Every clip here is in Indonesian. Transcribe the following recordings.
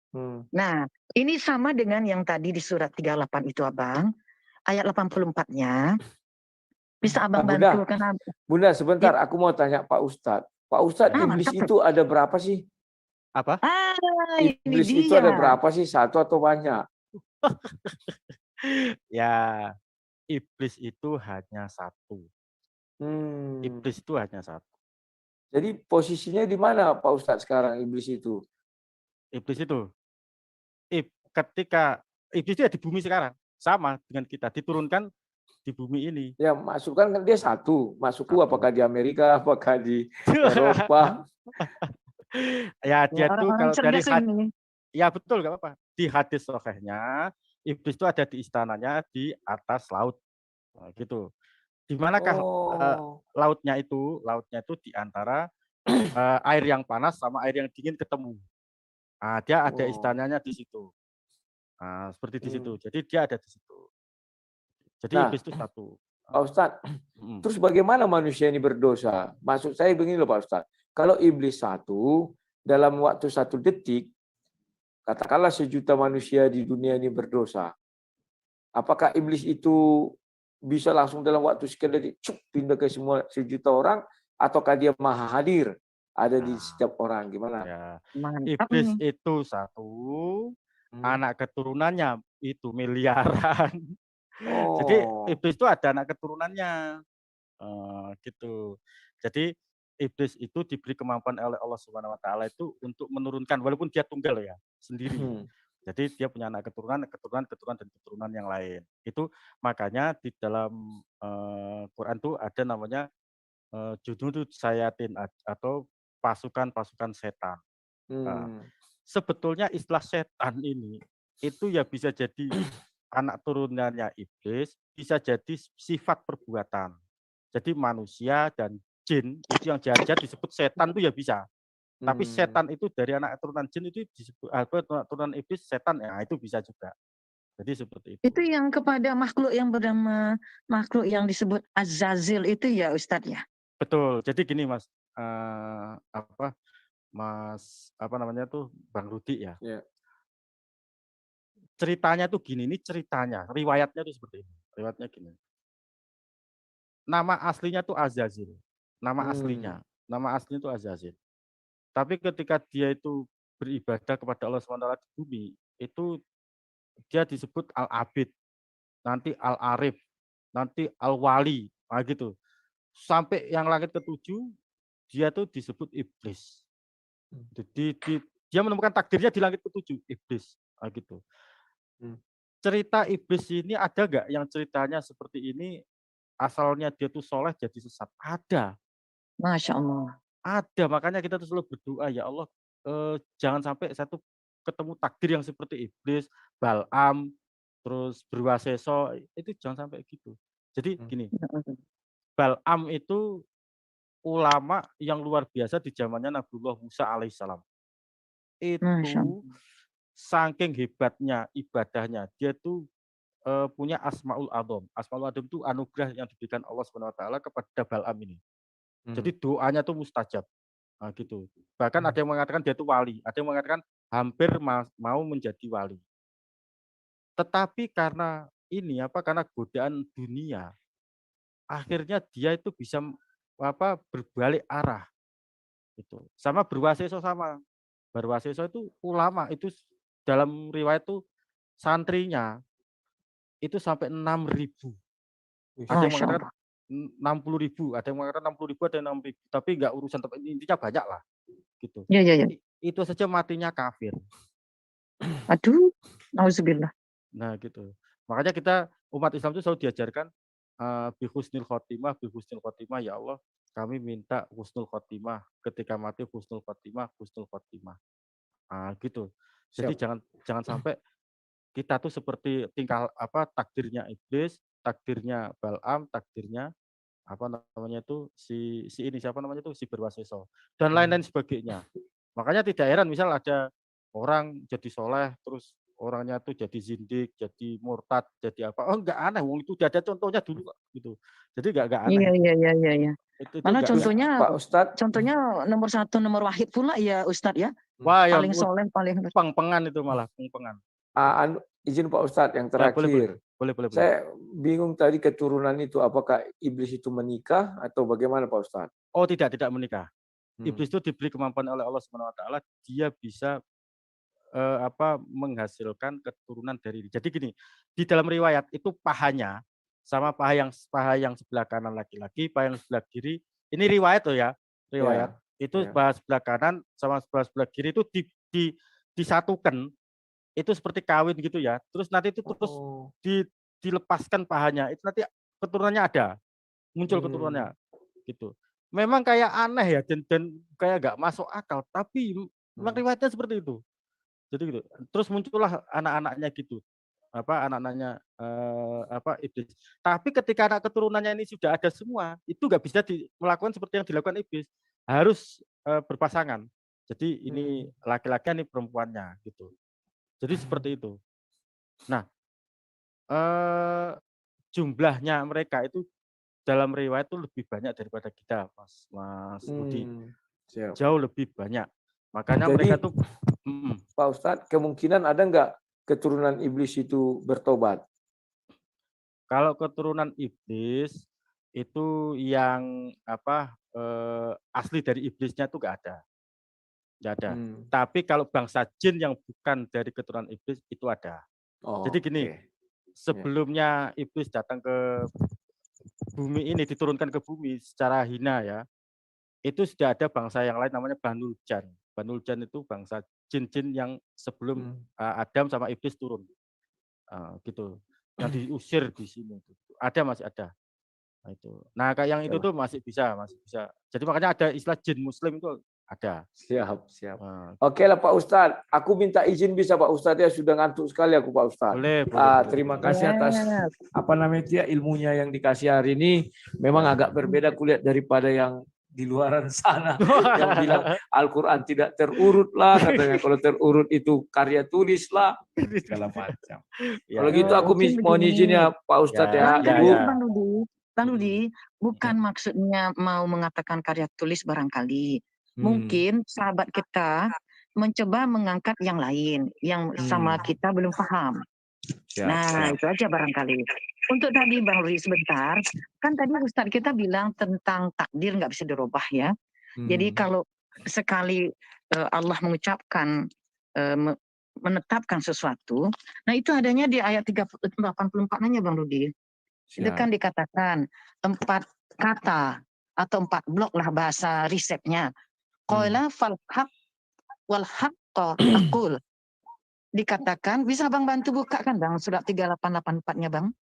Hmm. Nah, ini sama dengan yang tadi di surat 38 itu Abang, ayat 84-nya, bisa Abang bantu Bunda, kenapa? Bunda Ya, sebentar, aku mau tanya Pak Ustadz. Pak Ustadz, iblis mantap tuh. itu ada berapa sih? Apa? Ini Iblis itu dia. ada berapa sih? Satu atau banyak? Ya, iblis itu hanya satu. Hmm. Iblis itu hanya satu. Jadi posisinya di mana Pak Ustadz sekarang iblis itu? Iblis itu, ketika iblis itu ya di bumi sekarang, sama dengan kita, diturunkan di bumi ini. Ya masukkan kan dia satu. Masukku apakah Satu. di Amerika, apakah di Eropa? Ya, Ya, dia tuh orang-orang kalau dari cerdas ini. ya betul, nggak apa-apa. Di hadis sahihnya, iblis itu ada di istananya di atas laut. Nah, gitu. Di manakah Oh. lautnya itu di antara air yang panas sama air yang dingin ketemu. Nah, dia ada Wow. istananya di situ. Nah, seperti di situ. Hmm. Jadi dia ada di situ. Jadi Nah, iblis itu satu. Pak Ustadz, Mm. terus bagaimana manusia ini berdosa? Maksud saya begini loh Pak Ustadz. Kalau iblis satu, dalam waktu 1 detik, katakanlah 1 juta manusia di dunia ini berdosa. Apakah iblis itu bisa langsung dalam waktu sekian detik pindah ke semua 1 juta orang, ataukah dia maha hadir ada di Nah, setiap orang? Gimana? ya. Mantap Iblis nih. itu satu, Hmm. anak keturunannya itu miliaran. Jadi Oh. iblis itu ada anak keturunannya. Gitu. Jadi iblis itu diberi kemampuan oleh Allah Subhanahu wa taala itu untuk menurunkan walaupun dia tunggal ya, sendiri. Jadi dia punya anak keturunan, keturunan, keturunan dan keturunan yang lain. Itu makanya di dalam Quran tuh ada namanya junudud sayatin atau pasukan-pasukan setan. Nah, Hmm. sebetulnya istilah setan ini itu ya bisa jadi anak turunannya iblis, bisa jadi sifat perbuatan. Jadi manusia dan jin itu yang jahat-jahat disebut setan itu ya bisa. Tapi Hmm. setan itu dari anak keturunan jin itu disebut turunan iblis setan ya itu bisa juga. Jadi seperti itu. Itu yang kepada makhluk yang bernama makhluk yang disebut Azazil itu ya Ustadz ya? Betul. Jadi gini Mas, apa namanya tuh Bang Rudi ya. Ya. Ceritanya tuh gini, ini ceritanya, riwayatnya tuh seperti ini. Riwayatnya gini. Nama aslinya tuh Azazil. Nama Hmm. aslinya. Nama aslinya tuh Azazil. Tapi ketika dia itu beribadah kepada Allah SWT di bumi, itu dia disebut Al-Abid, nanti Al-Arif, nanti Al-Wali, nah gitu. Sampai yang langit ketujuh, dia tuh disebut iblis. Jadi dia menemukan takdirnya di langit ketujuh, iblis, nah gitu. Cerita iblis ini ada nggak yang ceritanya seperti ini, asalnya dia tuh soleh jadi sesat? Ada. Masya Allah. Ada, makanya kita tuh selalu berdoa, ya Allah, jangan sampai saya tuh ketemu takdir yang seperti iblis, Bal'am, terus Berwaseso, itu jangan sampai gitu. Jadi gini, Bal'am itu ulama yang luar biasa di zamannya Nabiullah Musa alaihissalam. Masya Itu Allah. saking hebatnya ibadahnya, dia tuh punya Asmaul Adzam. Asmaul Adzam itu anugerah yang diberikan Allah Subhanahu wa taala kepada Bal'am ini. Jadi doanya tuh mustajab. Nah, gitu. Bahkan ada yang mengatakan dia itu wali, ada yang mengatakan hampir mau menjadi wali. Tetapi karena ini apa karena godaan dunia, akhirnya dia itu bisa berbalik arah gitu. Sama Berwaseso sama. Berwaseso itu ulama, itu dalam riwayat itu santrinya itu sampai 6.000. Ada yang Masya mengatakan Allah. 60.000, ada yang mengatakan 60.000, ada yang 6.000. Tapi nggak urusan, intinya banyak lah gitu. Ya, ya, ya. Itu saja matinya kafir. Aduh, nauzubillah. Nah gitu. Makanya kita umat Islam itu selalu diajarkan bi husnul khotimah ya Allah, kami minta husnul khotimah ketika mati, husnul khotimah, husnul khotimah. Nah, gitu. Jadi Siap. jangan jangan sampai kita tuh seperti takdirnya iblis, takdirnya Bal'am, takdirnya apa namanya itu si ini siapa namanya itu si Berwaseso dan lain-lain sebagainya. Makanya tidak heran misal ada orang jadi soleh terus orangnya tuh jadi zindik, jadi murtad, jadi apa. Oh enggak aneh, wong itu udah ada contohnya dulu kok gitu. Jadi enggak aneh Iya, itu. iya, iya, iya, iya. Itu Karena enggak. Pak Ustadz, contohnya nomor satu, nomor wahid pula ya Ustadz ya. Wah, ya Paling soleh, paling peng-pengan itu malah, peng-pengan. izin Pak Ustadz yang Ya, boleh. terakhir. Boleh. Saya bingung tadi keturunan itu, apakah iblis itu menikah atau bagaimana Pak Ustadz? Oh, tidak menikah. Hmm. Iblis itu diberi kemampuan oleh Allah Subhanahu wa taala, dia bisa menghasilkan keturunan dari. Jadi gini, di dalam riwayat itu pahanya sama paha yang sebelah kanan laki-laki, paha yang sebelah kiri. Ini riwayat loh ya, riwayat. Itu Ya. paha sebelah kanan sama sebelah kiri itu disatukan. Itu seperti kawin gitu ya. Terus nanti itu terus dilepaskan pahanya. Itu nanti keturunannya ada. Muncul keturunannya gitu. Memang kayak aneh ya dan kayak nggak masuk akal, tapi memang riwayatnya seperti itu. Jadi gitu. Terus muncullah anak-anaknya gitu. Anak-anaknya iblis. Tapi ketika anak keturunannya ini sudah ada semua, itu nggak bisa melakukan seperti yang dilakukan iblis. Harus berpasangan. Jadi ini laki-laki, ini perempuannya gitu. Jadi seperti itu. Nah, jumlahnya mereka itu dalam riwayat itu lebih banyak daripada kita, Mas Budi. Jauh lebih banyak. Makanya jadi, mereka tuh Pak Ustadz, kemungkinan ada nggak keturunan iblis itu bertobat? Kalau keturunan iblis itu yang asli dari iblisnya itu nggak ada. Tapi kalau bangsa jin yang bukan dari keturunan iblis itu ada. Jadi gini, sebelumnya iblis datang ke bumi ini, diturunkan ke bumi secara hina ya, itu sudah ada bangsa yang lain namanya Banul Jan. Banul Jan itu bangsa jin-jin yang sebelum Adam sama iblis turun. Gitu. Yang diusir di sini. Masih ada. Nah, itu. Nah, kayak yang itu tuh masih bisa. Jadi makanya ada istilah jin muslim itu ada. Siap. Oke lah Pak Ustadz, aku minta izin bisa Pak Ustadz ya, sudah ngantuk sekali aku Pak Ustadz. Boleh. Terima kasih atas ilmunya yang dikasih hari ini. Memang agak berbeda kulihat daripada yang di luaran sana yang bilang Al-Quran tidak terurut lah, katanya kalau terurut itu karya tulis lah, segala macam. Kalau gitu aku mohon izin ya Pak Ustadz ya. Bang Rudi, bukan maksudnya mau mengatakan karya tulis barangkali. Mungkin sahabat kita mencoba mengangkat yang lain, yang sama kita belum paham. Siap. Itu aja barangkali. Untuk tadi Bang Rudi sebentar, kan tadi Ustadz kita bilang tentang takdir nggak bisa dirubah ya. Jadi kalau sekali Allah mengucapkan, menetapkan sesuatu, nah itu adanya di ayat 84-nya Bang Rudi. Itu kan dikatakan 4 kata atau 4 blok lah bahasa risetnya. Qala fal haq wal haqqa aqul. Dikatakan, bisa Bang bantu buka kan Bang surat 3884-nya Bang?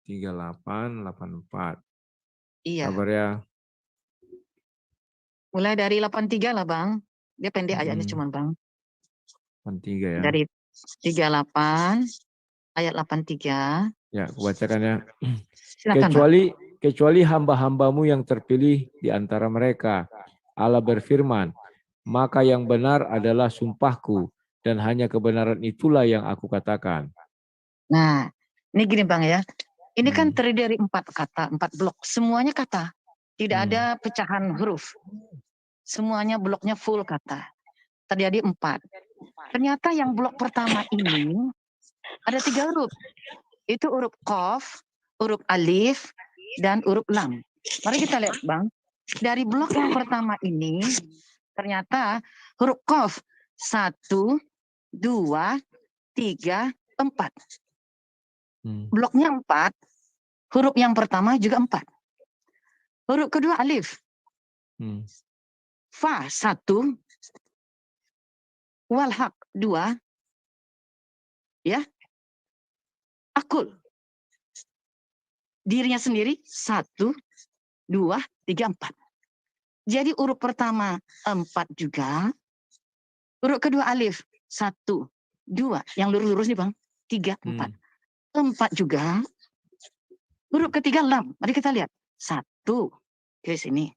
3884. Iya. Sabar ya. Mulai dari 83 lah Bang. Dia pendek ayatnya cuman Bang. 83 ya. Dari 38 ayat 83. Ya, aku bacakan ya. Silakan, Kecuali hamba-hambamu yang terpilih di antara mereka. Allah berfirman, maka yang benar adalah sumpahku, dan hanya kebenaran itulah yang aku katakan. Nah, ini gini Bang ya. Ini kan terdiri dari 4 kata, 4 blok. Semuanya kata. Tidak ada pecahan huruf. Semuanya bloknya full kata. Terjadi 4. Ternyata yang blok pertama ini ada 3 huruf. Itu huruf qaf, huruf alif, dan huruf lam. Mari kita lihat Bang. Dari blok yang pertama ini, ternyata huruf qaf 1, 2, 3, 4. Bloknya 4, huruf yang pertama juga 4. Huruf kedua alif. Fa 1, wal haq 2, ya. Akul. Dirinya sendiri 1, 2, 3, 4. Jadi huruf pertama 4 juga. Huruf kedua alif 1, 2. Yang lurus-lurus nih Bang. 3, 4. 4 juga. Huruf ketiga lam. Mari kita lihat. 1. Ke sini.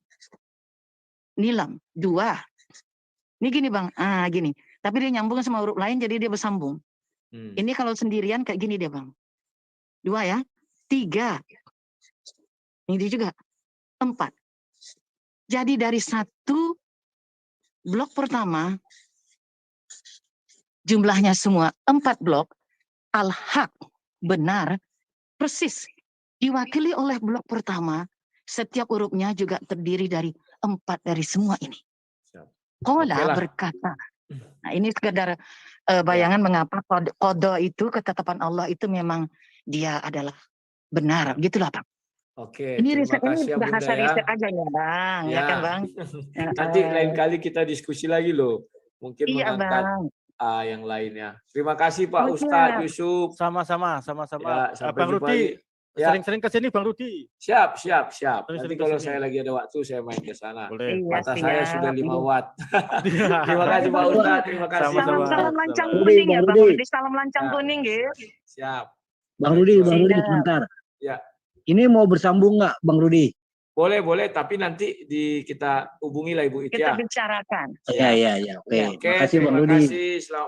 Ini lam. 2. Ini gini Bang, gini. Tapi dia nyambung sama huruf lain jadi dia bersambung. Ini kalau sendirian kayak gini dia Bang. 2 ya, 3. Ini dia juga 4. Jadi dari 1 blok pertama jumlahnya semua 4 blok, al-haq, benar, persis diwakili oleh blok pertama. Setiap hurufnya juga terdiri dari 4 dari semua ini. Qala berkata. Nah, ini sekedar bayangan mengapa qada itu, ketetapan Allah itu memang dia adalah benar. Gitulah Bang. Oke, Ini terima riset, ini kasih ya Bunda bahasa ya. riset aja ya Bang, ya kan Bang? Nanti lain kali kita diskusi lagi loh. Mungkin Iya mengangkat Bang. yang lainnya. Terima kasih Pak Ustadz Yusuf. Sama-sama. Ya, sampai Bang jumpa Rudi, lagi. Ya. sering-sering ke sini Bang Rudi. Siap. Nanti Sering-sering kalau kesini. saya lagi ada waktu, saya main ke sana. Boleh. Iya, Mata saya sudah 5 siap. watt. Terima kasih Pak Ustadz. Terima kasih. Sama-sama. Salam lancang Rudi, kuning ya Bang Bang Rudi. Rudi. Salam lancang Ya. kuning gitu. Siap. Bang Rudi Siap. sebentar. Ya. Ini mau bersambung nggak Bang Rudi? Boleh, tapi nanti kita hubungi lah Ibu Kita Itia. bicarakan. Iya. Oke. Oke, Makasih Bang terima Rudi. kasih. Selamat